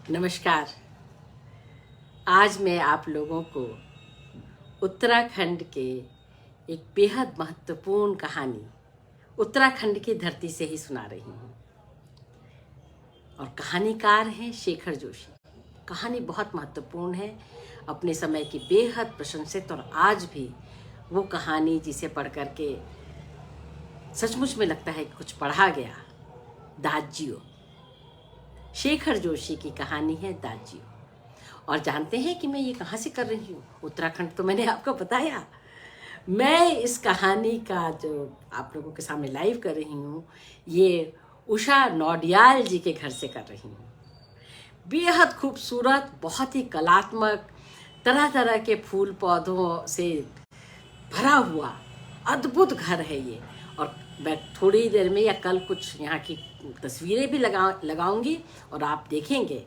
नमस्कार। आज मैं आप लोगों को उत्तराखंड के एक बेहद महत्वपूर्ण कहानी उत्तराखंड की धरती से ही सुना रही हूँ। और कहानीकार हैं शेखर जोशी। कहानी बहुत महत्वपूर्ण है, अपने समय की बेहद प्रशंसित, और आज भी वो कहानी जिसे पढ़ कर के सचमुच में लगता है कि कुछ पढ़ा गया। दाजियो, शेखर जोशी की कहानी है दाजियो। और जानते हैं कि मैं ये कहाँ से कर रही हूँ? उत्तराखंड तो मैंने आपको बताया। मैं इस कहानी का जो आप लोगों के सामने लाइव कर रही हूँ, ये उषा नौडियाल जी के घर से कर रही हूँ। बेहद खूबसूरत, बहुत ही कलात्मक, तरह तरह के फूल पौधों से भरा हुआ अद्भुत घर है ये। और मैं थोड़ी देर में या कल कुछ यहाँ की तस्वीरें भी लगाऊंगी और आप देखेंगे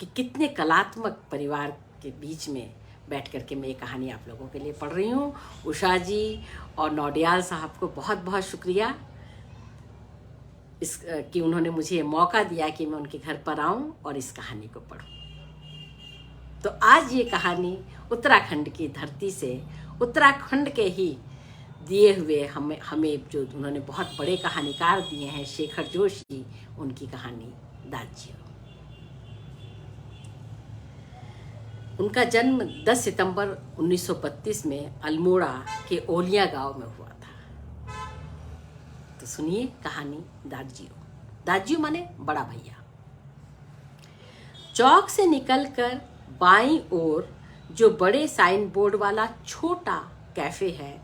कि कितने कलात्मक परिवार के बीच में बैठ कर के मैं ये कहानी आप लोगों के लिए पढ़ रही हूँ। उषा जी और नौडियाल साहब को बहुत बहुत शुक्रिया कि उन्होंने मुझे ये मौका दिया कि मैं उनके घर पर आऊँ और इस कहानी को पढूं। तो आज ये कहानी उत्तराखंड की धरती से, उत्तराखंड के ही दिए हुए हमें जो उन्होंने बहुत बड़े कहानीकार दिए हैं, शेखर जोशी, उनकी कहानी दाजियो। उनका जन्म 10 सितंबर 1932 में अल्मोड़ा के ओलिया गांव में हुआ था। तो सुनिए कहानी दाजियो। दाजियो माने बड़ा भैया। चौक से निकलकर बाईं ओर जो बड़े साइन बोर्ड वाला छोटा कैफे है,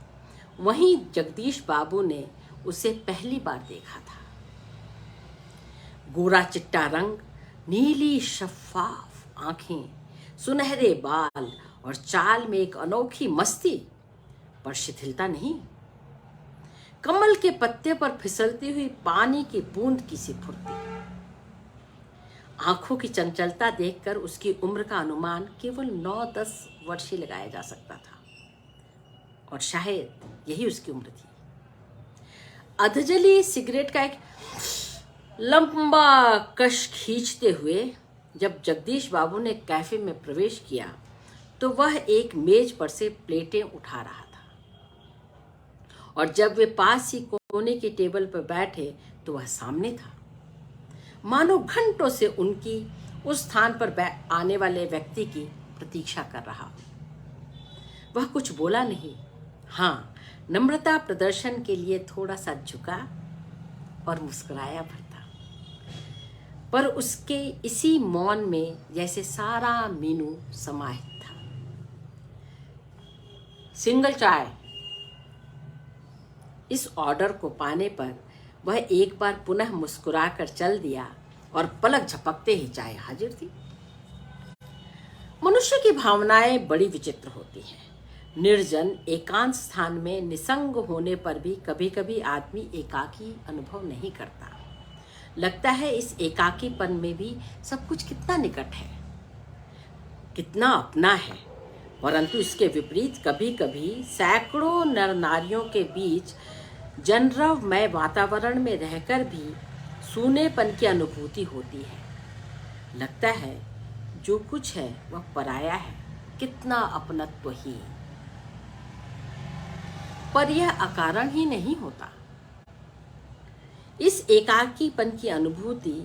वहीं जगदीश बाबू ने उसे पहली बार देखा था। गोरा चिट्टा रंग, नीली शफाफ आंखें, सुनहरे बाल और चाल में एक अनोखी मस्ती, पर शिथिलता नहीं। कमल के पत्ते पर फिसलती हुई पानी की बूंद की सी फुर्ती। आंखों की चंचलता देखकर उसकी उम्र का अनुमान केवल 9-10 वर्ष ही लगाया जा सकता था, और शायद यही उसकी उम्र थी। अधजली सिगरेट का एक लंबा कश खींचते हुए जब जगदीश बाबू ने कैफे में प्रवेश किया तो वह एक मेज पर से प्लेटें उठा रहा था, और जब वे पास ही कोने की टेबल पर बैठे तो वह सामने था, मानो घंटों से उनकी उस स्थान पर आने वाले व्यक्ति की प्रतीक्षा कर रहा हो। वह कुछ बोला नहीं, हाँ, नम्रता प्रदर्शन के लिए थोड़ा सा झुका और मुस्कुराया भर था। पर उसके इसी मौन में जैसे सारा मीनू समाहित था। सिंगल चाय, इस ऑर्डर को पाने पर वह एक बार पुनः मुस्कुराकर चल दिया और पलक झपकते ही चाय हाजिर थी। मनुष्य की भावनाएं बड़ी विचित्र होती हैं। निर्जन एकांत स्थान में निसंग होने पर भी कभी कभी आदमी एकाकी अनुभव नहीं करता। लगता है इस एकाकीपन में भी सब कुछ कितना निकट है, कितना अपना है। परंतु इसके विपरीत कभी कभी सैकड़ों नर नारियों के बीच जनरवमय वातावरण में रहकर भी सूनेपन की अनुभूति होती है। लगता है जो कुछ है वह पराया है, कितना अपनत्वहीन। पर यह अकारण ही नहीं होता। इस एकाकीपन की अनुभूति,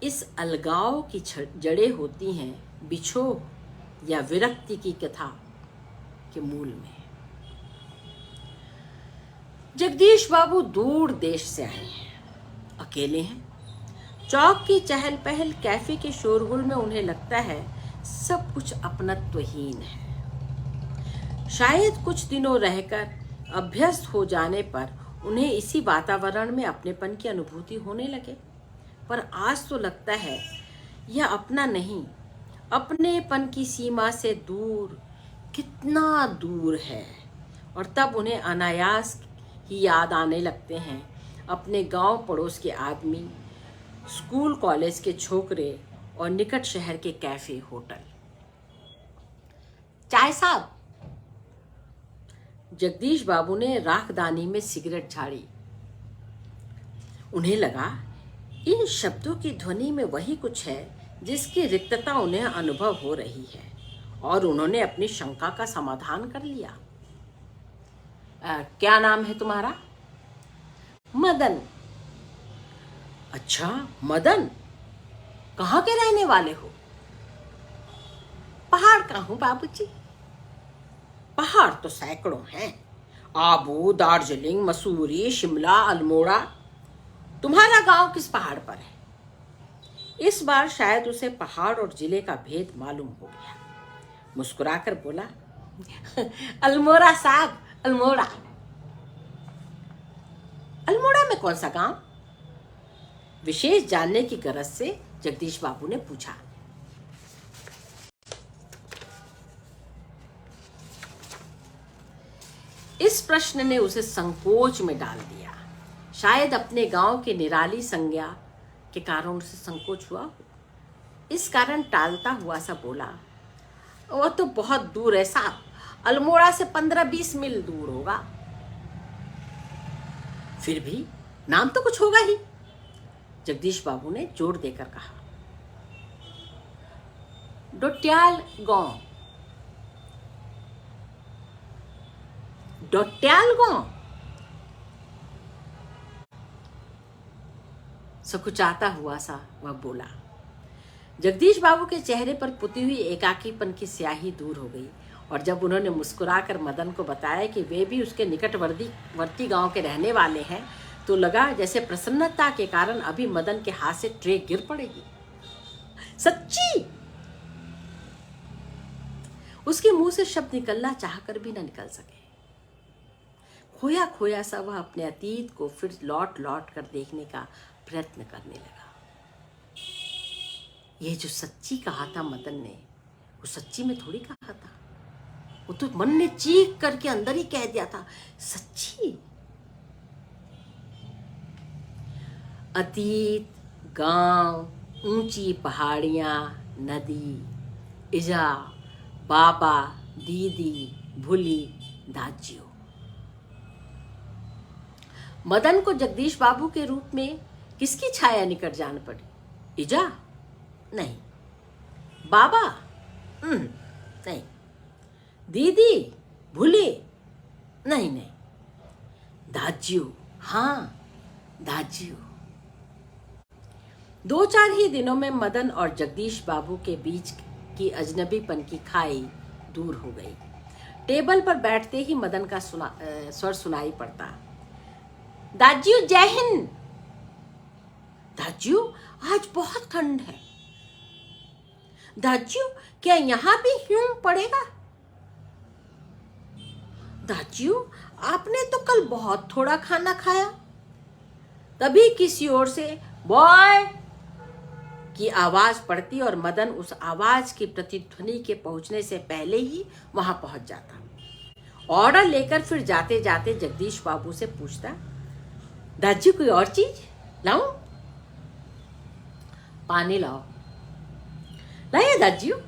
इस अलगाव की जड़ें होती हैं बिछोह या विरक्ति की कथा के मूल में। जगदीश बाबू दूर देश से आए हैं, अकेले हैं। चौक की चहल पहल, कैफे के शोरगुल में उन्हें लगता है सब कुछ अपनत्वहीन है। शायद कुछ दिनों रहकर अभ्यस्त हो जाने पर उन्हें इसी वातावरण में अपनेपन की अनुभूति होने लगे। पर आज तो लगता है यह अपना नहीं, अपनेपन की सीमा से दूर, कितना दूर है। और तब उन्हें अनायास ही याद आने लगते हैं अपने गांव पड़ोस के आदमी, स्कूल कॉलेज के छोकरे और निकट शहर के कैफे होटल। चाय साहब, जगदीश बाबू ने राखदानी में सिगरेट झाड़ी। उन्हें लगा इन शब्दों की ध्वनि में वही कुछ है जिसकी रिक्तता उन्हें अनुभव हो रही है, और उन्होंने अपनी शंका का समाधान कर लिया। क्या नाम है तुम्हारा? मदन। अच्छा मदन, कहाँ के रहने वाले हो? पहाड़ का हूं बाबूजी। पहाड़ तो सैकड़ों हैं, आबू, दार्जिलिंग, मसूरी, शिमला, अल्मोड़ा। तुम्हारा गांव किस पहाड़ पर है? इस बार शायद उसे पहाड़ और जिले का भेद मालूम हो गया। मुस्कुराकर बोला, अल्मोड़ा साहब, अल्मोड़ा। अल्मोड़ा में कौन सा गांव? विशेष जानने की गरज से जगदीश बाबू ने पूछा। इस प्रश्न ने उसे संकोच में डाल दिया। शायद अपने गांव की निराली संज्ञा के कारण उसे संकोच हुआ। इस कारण टालता हुआ सा बोला, वह तो बहुत दूर है साहब, अल्मोड़ा से 15-20 मील दूर होगा। फिर भी नाम तो कुछ होगा ही, जगदीश बाबू ने जोर देकर कहा। डोट्याल गांव। डोट्याल गांव? सकुचाता हुआ सा वह बोला। जगदीश बाबू के चेहरे पर पुती हुई एकाकीपन की स्याही दूर हो गई, और जब उन्होंने मुस्कुराकर मदन को बताया कि वे भी उसके निकटवर्ती गांव के रहने वाले हैं, तो लगा जैसे प्रसन्नता के कारण अभी मदन के हाथ से ट्रे गिर पड़ेगी। सच्ची? उसके मुंह से शब्द निकलना चाहकर भी न निकल सके। खोया खोया सा वह अपने अतीत को फिर लौट लौट कर देखने का प्रयत्न करने लगा। ये जो सच्ची कहा था मदन ने, वो सच्ची में थोड़ी कहा था, वो तो मन ने चीख करके अंदर ही कह दिया था, सच्ची। अतीत, गांव, ऊंची पहाड़ियां, नदी, इजा, बाबा, दीदी, भूली, दाजियो। मदन को जगदीश बाबू के रूप में किसकी छाया निकट जान पड़ी? इजा? नहीं। बाबा? नहीं। दीदी? भूली? नहीं नहीं। दाजियो? हाँ, दाजियो। 2-4 ही दिनों में मदन और जगदीश बाबू के बीच की अजनबीपन की खाई दूर हो गई। टेबल पर बैठते ही मदन का स्वर सुनाई पड़ता, दाजियो जय हिंद। दाजियो, आज बहुत ठंड है। दाजियो, क्या यहाँ भी हिम पड़ेगा? दाजियो, आपने तो कल बहुत थोड़ा खाना खाया। तभी किसी ओर से बॉय की आवाज पड़ती और मदन उस आवाज की प्रतिध्वनि के पहुंचने से पहले ही वहां पहुंच जाता। ऑर्डर लेकर फिर जाते जाते जगदीश बाबू से पूछता, दाजियो कोई और चीज लाऊं? पानी लाओ। लाइए दाजियो।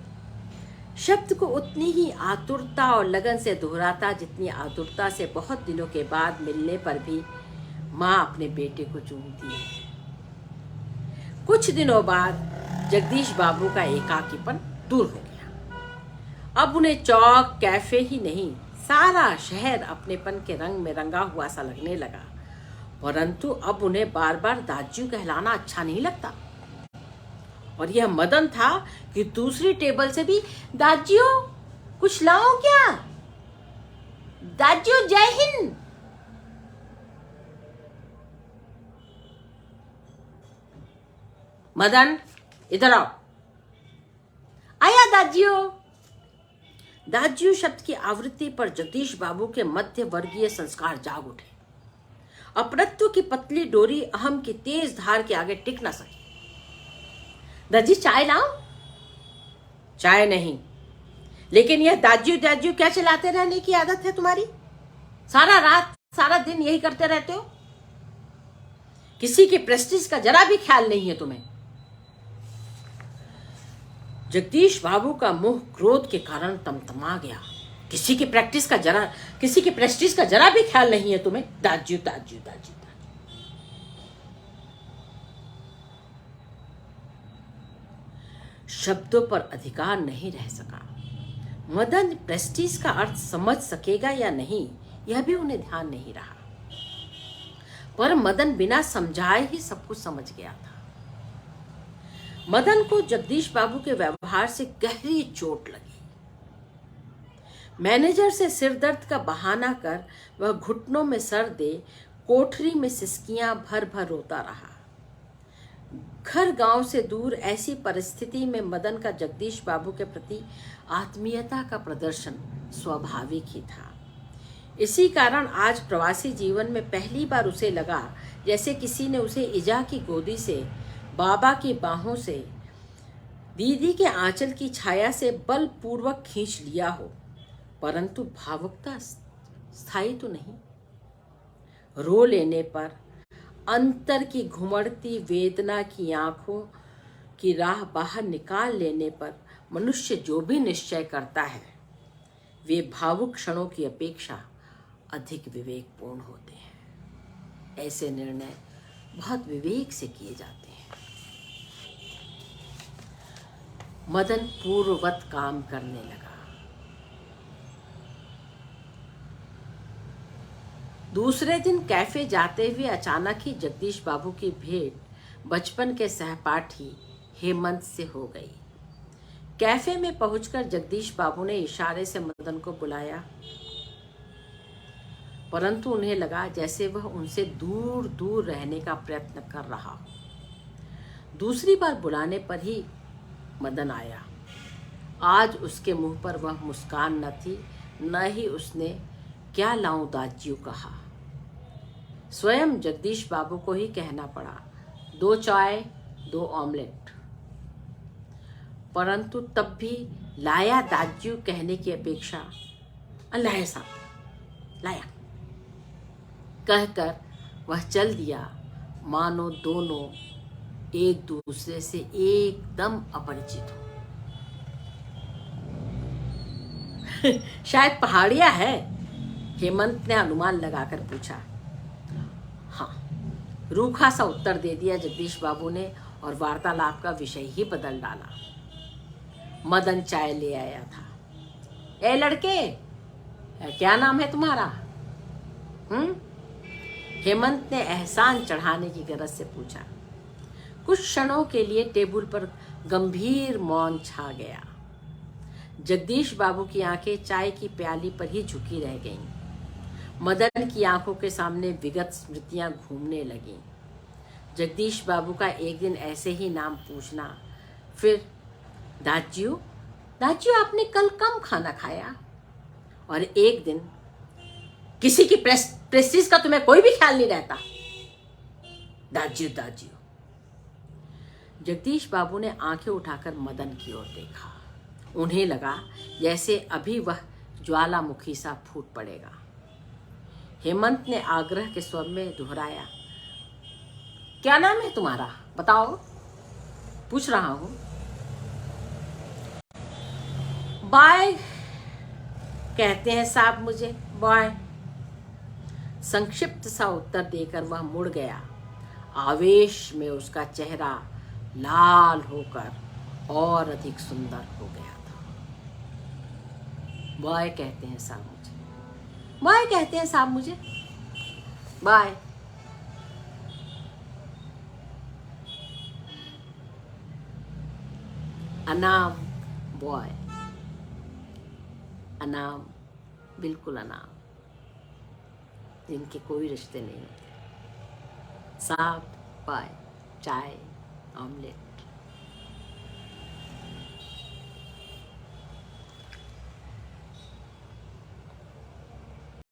शब्द को उतनी ही आतुरता और लगन से दोहराता जितनी आतुरता से बहुत दिनों के बाद मिलने पर भी माँ अपने बेटे को चूमती है। कुछ दिनों बाद जगदीश बाबू का एकाकीपन दूर हो गया। अब उन्हें चौक, कैफे ही नहीं, सारा शहर अपनेपन के रंग में रंगा हुआ सा लगने लगा। परंतु अब उन्हें बार बार दाजियो कहलाना अच्छा नहीं लगता। और यह मदन था कि दूसरी टेबल से भी, दाजियो कुछ लाओ क्या? दाजियो जय हिंद। मदन इधर आओ। आया दाजियो। दाजियो शब्द की आवृत्ति पर जगदीश बाबू के मध्य वर्गीय संस्कार जाग उठे। अपरत्व की पतली डोरी अहम की तेज धार के आगे टिक न सकी। दाजी चाय लाओ? चाय नहीं, लेकिन यह दाजियो दाजियो क्या चलाते रहने की आदत है तुम्हारी? सारा रात सारा दिन यही करते रहते हो। किसी के प्रेस्टीज का जरा भी ख्याल नहीं है तुम्हें। जगदीश बाबू का मुंह क्रोध के कारण तमतमा गया। किसी के प्रेस्टीज का जरा भी ख्याल नहीं है तुम्हें। दाजियो दाजियो दाजियो। शब्दों पर अधिकार नहीं रह सका। मदन प्रेस्टीज का अर्थ समझ सकेगा या नहीं, यह भी उन्हें ध्यान नहीं रहा, पर मदन बिना समझाए ही सब कुछ समझ गया था। मदन को जगदीश बाबू के व्यवहार से गहरी चोट लगी। मैनेजर से सिरदर्द का बहाना कर वह घुटनों में सर दे कोठरी में सिसकियां भर भर रोता रहा। घर गांव से दूर ऐसी परिस्थिति में मदन का जगदीश बाबू के प्रति आत्मीयता का प्रदर्शन स्वाभाविक ही था। इसी कारण आज प्रवासी जीवन में पहली बार उसे लगा जैसे किसी ने उसे इजा की गोदी से, बाबा की बाहों से, दीदी के आंचल की छाया से बलपूर्वक खींच लिया हो, परंतु भावुकता स्थायी तो नहीं। रो लेने पर, अंतर की घुमड़ती वेदना की आंखों की राह बाहर निकाल लेने पर मनुष्य जो भी निश्चय करता है वे भावुक क्षणों की अपेक्षा अधिक विवेकपूर्ण होते हैं। ऐसे निर्णय बहुत विवेक से किए जाते हैं। मदन पूर्ववत काम करने लगा। दूसरे दिन कैफे जाते हुए अचानक ही जगदीश बाबू की भेंट बचपन के सहपाठी हेमंत से हो गई। कैफे में पहुंचकर जगदीश बाबू ने इशारे से मदन को बुलाया, परंतु उन्हें लगा जैसे वह उनसे दूर दूर रहने का प्रयत्न कर रहा हो। दूसरी बार बुलाने पर ही मदन आया। आज उसके मुंह पर वह मुस्कान न थी, न ही उसने क्या लाऊं दाजियो कहा। स्वयं जगदीश बाबू को ही कहना पड़ा, 2 चाय 2 ऑमलेट। परंतु तब भी लाया दाजियो कहने की अपेक्षा लाया साहब लाया कहकर वह चल दिया, मानो दोनों एक दूसरे से एकदम अपरिचित हो। शायद पहाड़िया है, हेमंत ने अनुमान लगाकर पूछा। हाँ, रूखा सा उत्तर दे दिया जगदीश बाबू ने और वार्तालाप का विषय ही बदल डाला। मदन चाय ले आया था। ए लड़के, क्या नाम है तुम्हारा? हेमंत ने एहसान चढ़ाने की गरज से पूछा। कुछ क्षणों के लिए टेबल पर गंभीर मौन छा गया। जगदीश बाबू की आंखें चाय की प्याली पर ही झुकी रह गईं। मदन की आंखों के सामने विगत स्मृतियां घूमने लगीं। जगदीश बाबू का एक दिन ऐसे ही नाम पूछना, फिर दाजियो दाजियो आपने कल कम खाना खाया, और एक दिन किसी की प्रेस्टीज का तुम्हें कोई भी ख्याल नहीं रहता, दाजियो दाजियो। जगदीश बाबू ने आंखें उठाकर मदन की ओर देखा। उन्हें लगा जैसे अभी वह ज्वालामुखी सा फूट पड़ेगा। हेमंत ने आग्रह के स्वर में दोहराया, क्या नाम है तुम्हारा, बताओ, पूछ रहा हूं। बाय कहते हैं साहब मुझे, बाय। संक्षिप्त सा उत्तर देकर वह मुड़ गया। आवेश में उसका चेहरा लाल होकर और अधिक सुंदर हो गया था। बाय कहते हैं साहब मुझे, बाय कहते हैं साहब मुझे, बाय। अनाम बॉय, अनाम, बिल्कुल अनाम, जिनके कोई रिश्ते नहीं होते। साहब, बाय, चाय, ऑमलेट।